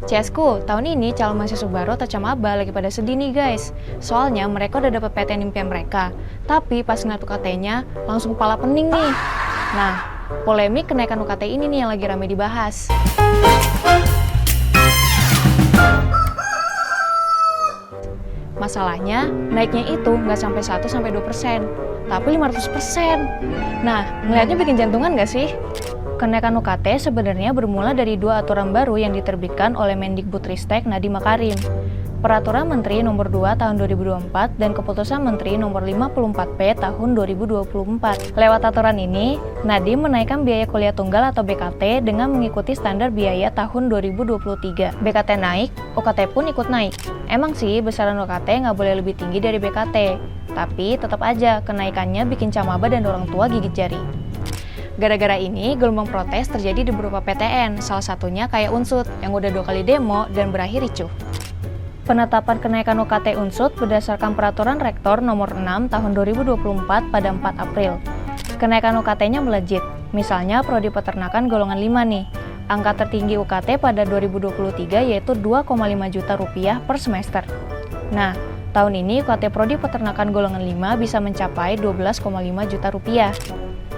CSku, tahun ini calon mahasiswa baru atau camaba lagi pada sedih nih guys. Soalnya mereka udah dapat PTN impian mereka, tapi pas ngeliat UKT-nya langsung kepala pening nih. Nah, polemik kenaikan UKT ini nih yang lagi rame dibahas. Masalahnya, naiknya itu nggak sampai 1-2%, tapi 500%. Nah, ngeliatnya bikin jantungan nggak sih? Kenaikan UKT sebenarnya bermula dari dua aturan baru yang diterbitkan oleh Mendikbudristek Nadiem Makarim. Peraturan Menteri Nomor 2 Tahun 2024 dan Keputusan Menteri Nomor 54P Tahun 2024. Lewat aturan ini, Nadiem menaikkan biaya kuliah tunggal atau BKT dengan mengikuti standar biaya tahun 2023. BKT naik, UKT pun ikut naik. Emang sih besaran UKT nggak boleh lebih tinggi dari BKT, tapi tetap aja kenaikannya bikin camaba dan orang tua gigit jari. Gara-gara ini, gelombang protes terjadi di beberapa PTN, salah satunya kayak Unsut, yang udah 2 kali demo dan berakhir ricuh. Penetapan kenaikan UKT Unsut berdasarkan Peraturan Rektor Nomor 6 Tahun 2024 pada 4 April. Kenaikan UKT-nya melejit, misalnya Prodi Peternakan golongan 5 nih. Angka tertinggi UKT pada 2023 yaitu 2,5 juta rupiah per semester. Nah, tahun ini UKT Prodi Peternakan golongan 5 bisa mencapai 12,5 juta rupiah.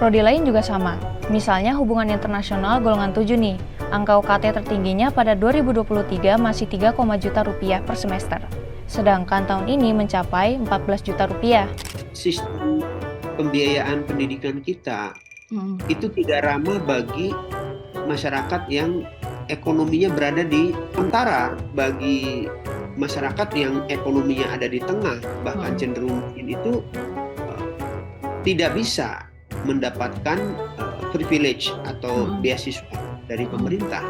Prodi lain juga sama, misalnya hubungan internasional golongan 7 nih, angka UKT tertingginya pada 2023 masih 3, juta rupiah per semester. Sedangkan tahun ini mencapai 14 juta rupiah. Sistem pembiayaan pendidikan kita itu tidak ramah bagi masyarakat yang ekonominya berada di antara, bagi masyarakat yang ekonominya ada di tengah, bahkan cenderung itu tidak bisa mendapatkan privilege atau beasiswa dari pemerintah,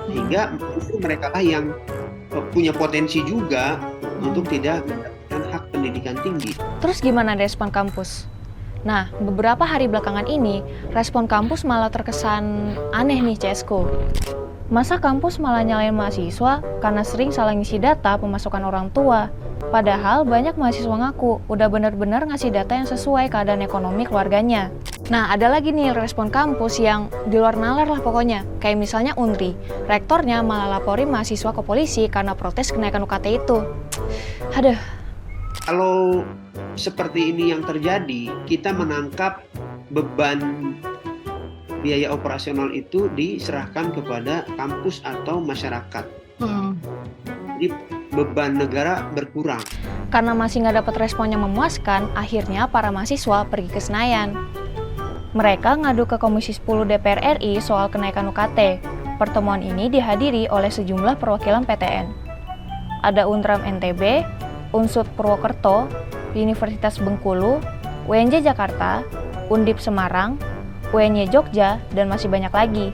sehingga justru mereka lah yang punya potensi juga untuk tidak mendapatkan hak pendidikan tinggi. Terus gimana respon kampus? Nah, beberapa hari belakangan ini, respon kampus malah terkesan aneh nih CSku. Masa kampus malah nyalain mahasiswa karena sering salah ngisi data pemasukan orang tua? Padahal banyak mahasiswa ngaku udah benar-benar ngasih data yang sesuai keadaan ekonomi keluarganya. Nah, ada lagi nih respon kampus yang di luar nalar lah pokoknya. Kayak misalnya Unri, rektornya malah laporin mahasiswa ke polisi karena protes kenaikan UKT itu. Aduh. Kalau seperti ini yang terjadi, kita menangkap beban biaya operasional itu diserahkan kepada kampus atau masyarakat. Jadi beban negara berkurang. Karena masih nggak dapat respon yang memuaskan, akhirnya para mahasiswa pergi ke Senayan. Mereka ngadu ke Komisi 10 DPR RI soal kenaikan UKT. Pertemuan ini dihadiri oleh sejumlah perwakilan PTN. Ada Untram NTB, Unsut Purwokerto, Universitas Bengkulu, UNJ Jakarta, Undip Semarang, UNY Jogja, dan masih banyak lagi.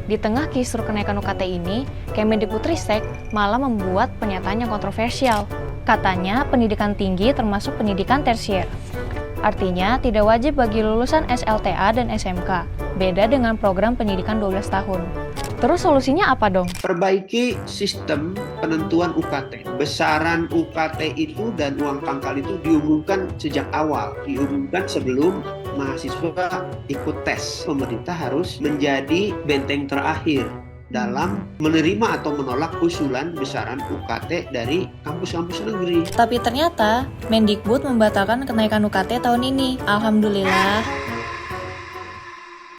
Di tengah kisruh kenaikan UKT ini, Kemendikbudristek malah membuat pernyataan yang kontroversial. Katanya pendidikan tinggi termasuk pendidikan tersier. Artinya tidak wajib bagi lulusan SLTA dan SMK, beda dengan program pendidikan 12 tahun. Terus solusinya apa dong? Perbaiki sistem penentuan UKT. Besaran UKT itu dan uang pangkal itu diumumkan sejak awal, diumumkan sebelum mahasiswa ikut tes. Pemerintah harus menjadi benteng terakhir dalam menerima atau menolak usulan besaran UKT dari kampus-kampus negeri. Tapi ternyata Mendikbud membatalkan kenaikan UKT tahun ini. Alhamdulillah.